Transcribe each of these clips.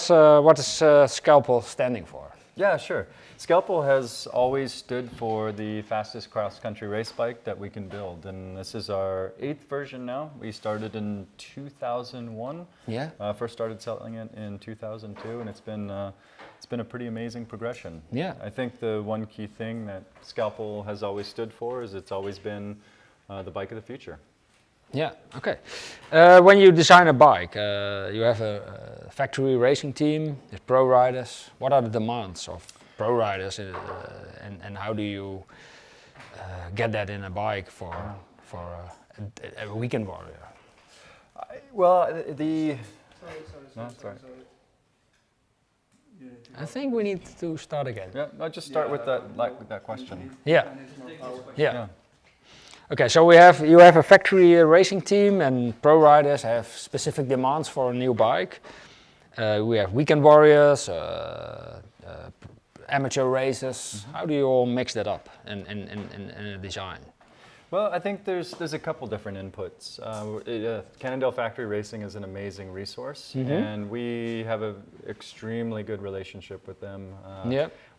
What is Scalpel standing for? Yeah, sure. Scalpel has always stood for the fastest cross-country race bike that we can build, and this is our 8th version now. We started in 2001. Yeah. First started selling it in 2002, and it's been a pretty amazing progression. Yeah. I think the one key thing that Scalpel has always stood for is it's always been the bike of the future. Yeah, okay. When you design a bike, you have a factory racing team, there's pro riders. What are the demands of pro riders and how do you get that in a bike for a weekend warrior? Sorry. I think we need to start again. Yeah, I'll just start with that question. Yeah. Okay, so you have a factory racing team, and pro riders have specific demands for a new bike. We have weekend warriors, amateur racers. Mm-hmm. How do you all mix that up in a design? Well, I think there's a couple different inputs. Cannondale Factory Racing is an amazing resource, mm-hmm. and we have an extremely good relationship with them.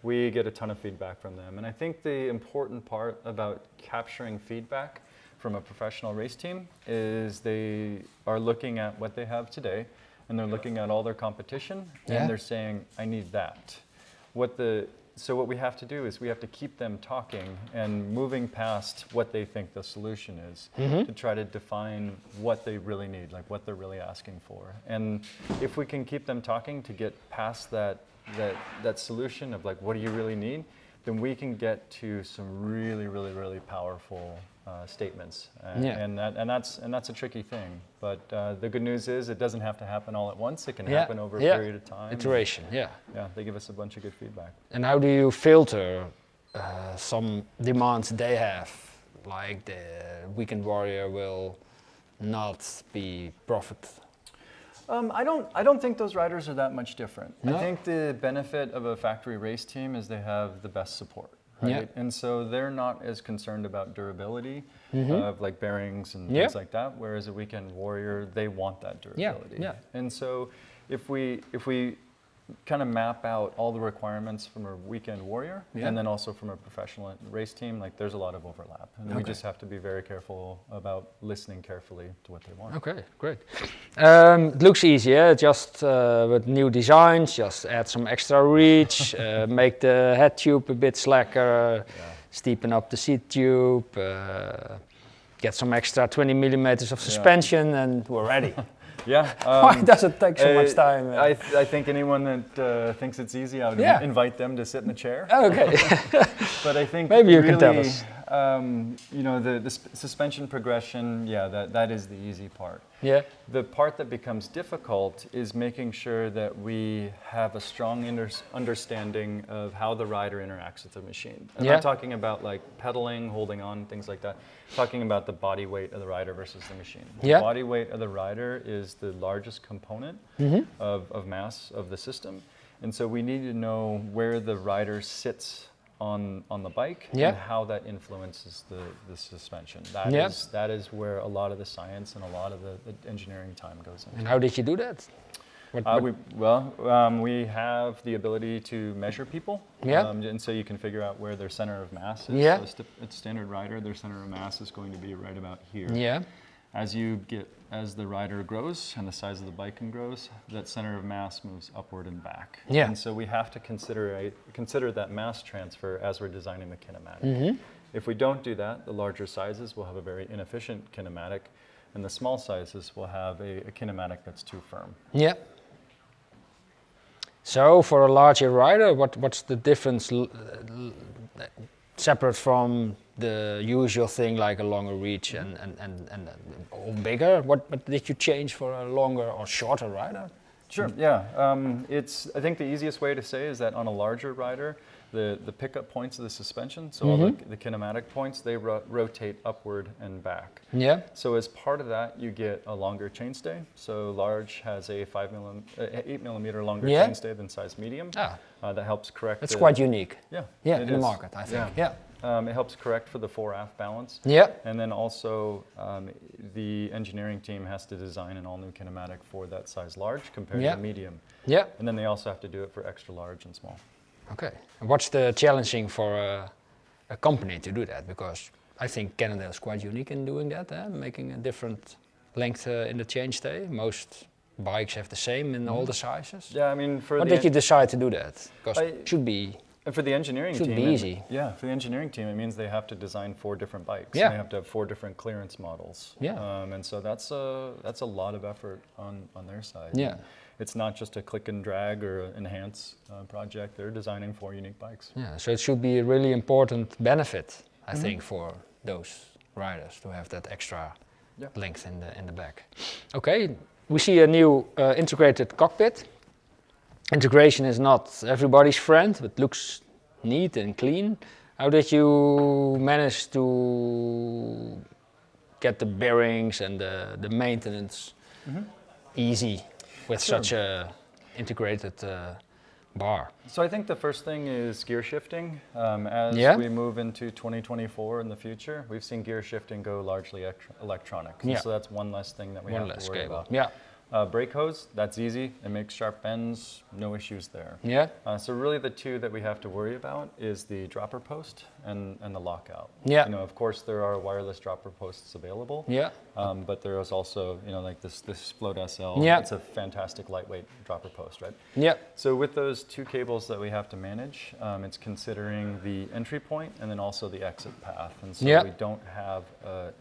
We get a ton of feedback from them, and I think the important part about capturing feedback from a professional race team is they are looking at what they have today, and they're looking at all their competition, and they're saying, I need that. So what we have to do is we have to keep them talking and moving past what they think the solution is, mm-hmm. to try to define what they really need, like what they're really asking for. And if we can keep them talking to get past that solution of like, what do you really need, then we can get to some really powerful statements. And that's a tricky thing. But the good news is it doesn't have to happen all at once. It can happen over a period of time. Iteration, Yeah, they give us a bunch of good feedback. And how do you filter some demands they have, like the weekend warrior will not be profit? I don't think those riders are that much different. No? I think the benefit of a factory race team is they have the best support, right? Yeah. And so they're not as concerned about durability, mm-hmm. of like bearings and things like that, whereas a weekend warrior, they want that durability. Yeah. And so if we kind of map out all the requirements from a weekend warrior and then also from a professional race team, like there's a lot of overlap, and we just have to be very careful about listening carefully to what they want. Okay, great. It looks easy, yeah? Just with new designs, just add some extra reach, make the head tube a bit slacker, steepen up the seat tube, get some extra 20 millimeters of suspension, and we're ready. Why does it take so much time? I think anyone that thinks it's easy, I would invite them to sit in the chair. Oh, okay. But I think maybe you really, can tell us. The suspension progression, that is the easy part. Yeah. The part that becomes difficult is making sure that we have a strong understanding of how the rider interacts with the machine. I'm not talking about like pedaling, holding on, things like that. I'm talking about the body weight of the rider versus the machine. The body weight of the rider is the largest component of mass of the system. And so we need to know where the rider sits on the bike and how that influences the suspension. That is where a lot of the science and a lot of the engineering time goes in. And how did you do that? We have the ability to measure people, and so you can figure out where their center of mass is. So a standard rider, their center of mass is going to be right about here. Yeah. As the rider grows and the size of the bike grows, that center of mass moves upward and back. Yeah. And so we have to consider that mass transfer as we're designing the kinematic. Mm-hmm. If we don't do that, the larger sizes will have a very inefficient kinematic, and the small sizes will have a kinematic that's too firm. Yeah. So for a larger rider, what's the difference separate from the usual thing like a longer reach and or bigger? What did you change for a longer or shorter rider? Sure, I think the easiest way to say is that on a larger rider, the pickup points of the suspension, so all the kinematic points, they rotate upward and back. Yeah. So as part of that, you get a longer chainstay. So large has a 8 millimeter longer chainstay than size medium. That helps correct. That's quite unique. Yeah, in the market, I think. It helps correct for the fore-aft balance. And then also the engineering team has to design an all-new kinematic for that size large compared to medium. Yeah. And then they also have to do it for extra large and small. Okay. And what's the challenging for a company to do that? Because I think Cannondale is quite unique in doing that, making a different length in the chainstay. Most bikes have the same in all the sizes. Yeah, I mean, What did you decide to do that? Because it should be for the engineering should team, be easy. For the engineering team, it means they have to design 4 different bikes. Yeah. They have to have 4 different clearance models. Yeah. And so that's a lot of effort on their side. Yeah. And it's not just a click and drag or enhance project. They're designing 4 unique bikes. Yeah. So it should be a really important benefit, I think, for those riders to have that extra length in the back. Okay. We see a new integrated cockpit. Integration is not everybody's friend, but looks neat and clean. How did you manage to get the bearings and the maintenance easy with such a integrated bar? So I think the first thing is gear shifting. As we move into 2024 in the future, we've seen gear shifting go largely electronic. So that's one less thing that we have to worry about. Yeah. Brake hose, that's easy. It makes sharp bends, no issues there. Yeah. So really the 2 that we have to worry about is the dropper post and the lockout. Yeah. You know, of course there are wireless dropper posts available. Yeah. But there is also, you know, like this Float SL. Yeah. It's a fantastic lightweight dropper post, right? Yeah. So with those 2 cables that we have to manage, it's considering the entry point and then also the exit path. And so we don't have a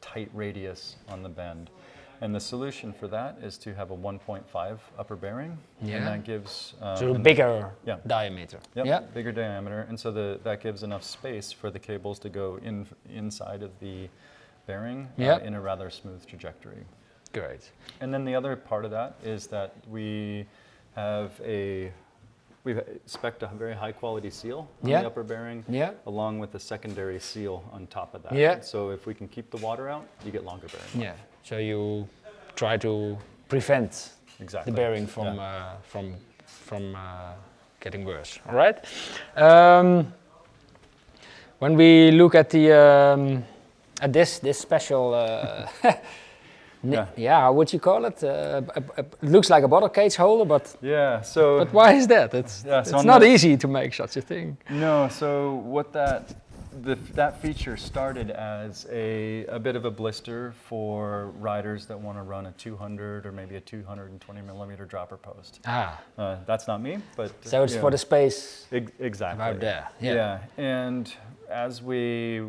tight radius on the bend. And the solution for that is to have a 1.5 upper bearing, and that gives so a bigger diameter. Yep, yeah, bigger diameter, and so that gives enough space for the cables to go inside of the bearing in a rather smooth trajectory. Great. And then the other part of that is that we spec'd a very high quality seal on the upper bearing, along with a secondary seal on top of that. Yeah. So if we can keep the water out, you get longer bearing. Yeah. So you try to prevent the bearing from getting worse. All right. When we look at the this special. How would you call it? It looks like a bottle cage holder, but but why is that? It's not easy to make such a thing. No, so what that feature started as a bit of a blister for riders that want to run a 200 or maybe a 220 millimeter dropper post. That's not me, but so it's for the space. Exactly. About there. Yeah, and as we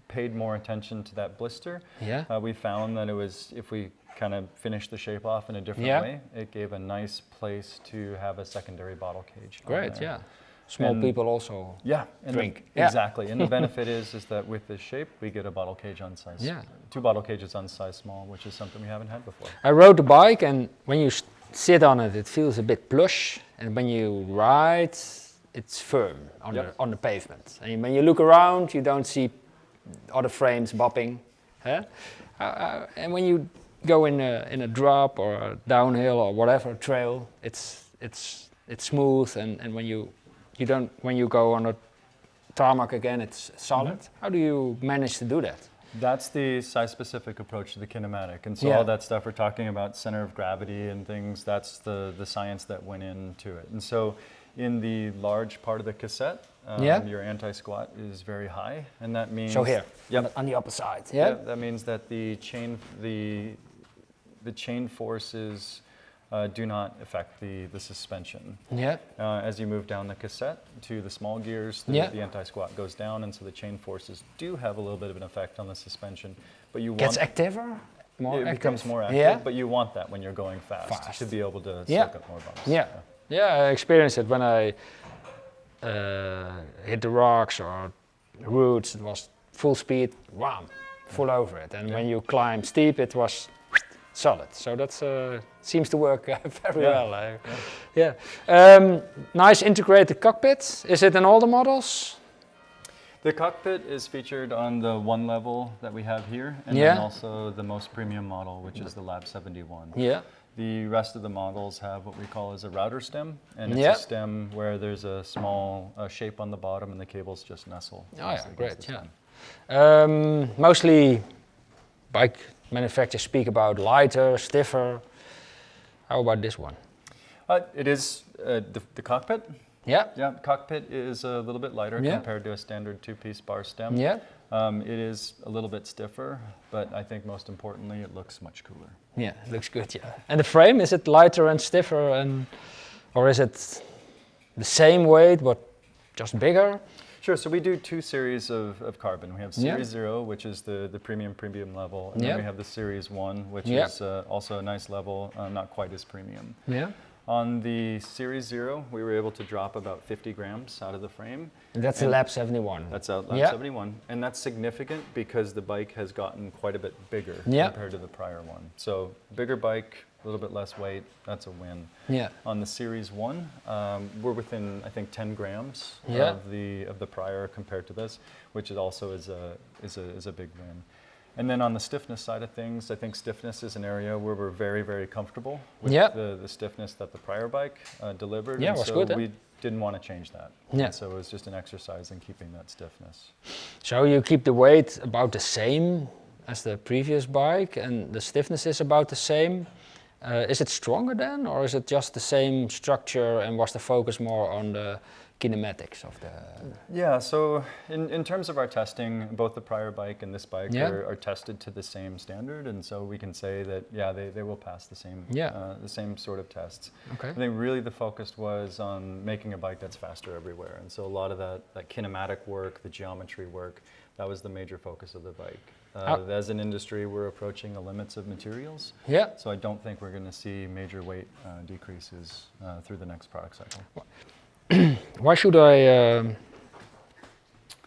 paid more attention to that blister, we found that it was, if we kind of finished the shape off in a different way, it gave a nice place to have a secondary bottle cage. Great, Small people also drink. Exactly, and the benefit is that with this shape, we get a bottle cage on size, 2 bottle cages on size small, which is something we haven't had before. I rode the bike, and when you sit on it, it feels a bit plush, and when you ride, it's firm on the pavement. And when you look around, you don't see other frames bopping, and when you go in a drop or a downhill or whatever trail, it's smooth, and when you go on a tarmac again, it's solid. How do you manage to do that? That's the size-specific approach to the kinematic, and so all that stuff we're talking about, center of gravity and things, that's the science that went into it. And so in the large part of the cassette, your anti-squat is very high, and that means... So here, on the upper side, that means that the chain forces do not affect the suspension. As you move down the cassette to the small gears, the anti-squat goes down, and so the chain forces do have a little bit of an effect on the suspension. But you gets activer? It becomes more active, but you want that when you're going fast. To be able to soak up more bumps. I experienced it when I hit the rocks or roots. It was full speed, wham, full over it. And when you climb steep, it was solid. So that seems to work very well. Nice integrated cockpit. Is it in all the models? The cockpit is featured on the 1 level that we have here, and then also the most premium model, which is the Lab 71. The rest of the models have what we call as a router stem, and it's a stem where there's a small shape on the bottom and the cables just nestle. Great, mostly bike manufacturers speak about lighter, stiffer. How about this one? It is the Cockpit. Yeah. Yeah, Cockpit is a little bit lighter compared to a standard two-piece bar stem. Yeah. It is a little bit stiffer, but I think most importantly, it looks much cooler. Yeah, it looks good, yeah. And the frame, is it lighter and stiffer, or is it the same weight but just bigger? Sure, so we do 2 series of carbon. We have Series 0, which is the premium level, and then we have the Series 1, which is also a nice level, not quite as premium. Yeah. On the Series 0, we were able to drop about 50 grams out of the frame. And that's the Lab 71. That's a Lab 71, and that's significant because the bike has gotten quite a bit bigger compared to the prior one. So bigger bike, a little bit less weight, that's a win. Yeah. On the Series 1, we're within, I think, 10 grams of the prior compared to this, which is also is a big win. And then on the stiffness side of things, I think stiffness is an area where we're very, very comfortable with the stiffness that the prior bike delivered. Yeah, and was so good, we didn't want to change that. Yeah. And so it was just an exercise in keeping that stiffness. So you keep the weight about the same as the previous bike, and the stiffness is about the same. Is it stronger then, or is it just the same structure, and was the focus more on the kinematics of the... Yeah, so in terms of our testing, both the prior bike and this bike are tested to the same standard, and so we can say that, they will pass the same sort of tests. Okay. I think really the focus was on making a bike that's faster everywhere, and so a lot of that kinematic work, the geometry work, that was the major focus of the bike. As an industry, we're approaching the limits of materials, so I don't think we're going to see major weight decreases through the next product cycle. Why should I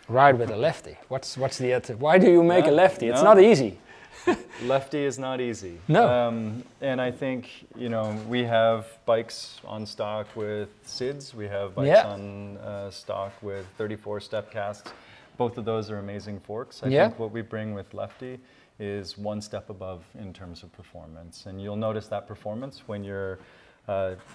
ride with a Lefty? What's the why do you make a Lefty? It's not easy. Lefty is not easy. No. And I think, we have bikes on stock with SIDs. We have bikes on stock with 34 step casts. Both of those are amazing forks. I think what we bring with Lefty is one step above in terms of performance. And you'll notice that performance when you're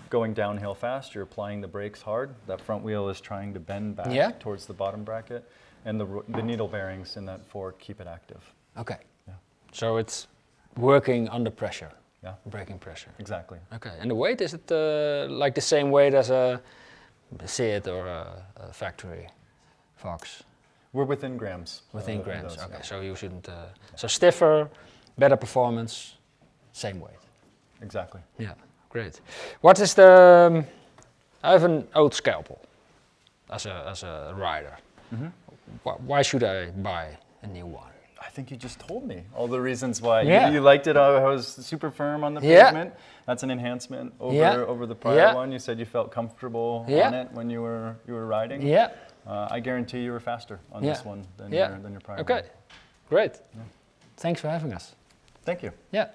going downhill fast, you're applying the brakes hard. That front wheel is trying to bend back towards the bottom bracket, and the needle bearings in that fork keep it active. Okay. Yeah. So it's working under pressure. Yeah. Braking pressure. Exactly. Okay. And the weight, is it like the same weight as a SID or a factory Fox? We're within grams. Within grams. Those, okay. So you shouldn't. So stiffer, better performance, same weight. Exactly. Yeah. Great. What is the? I have an old Scalpel as a rider. Mm-hmm. Why should I buy a new one? I think you just told me all the reasons why. Yeah. You liked it. I was super firm on the pavement. That's an enhancement over the prior one. You said you felt comfortable on it when you were riding. Yeah. I guarantee you were faster on this one than your prior one. Okay. Great. Yeah. Thanks for having us. Thank you. Yeah.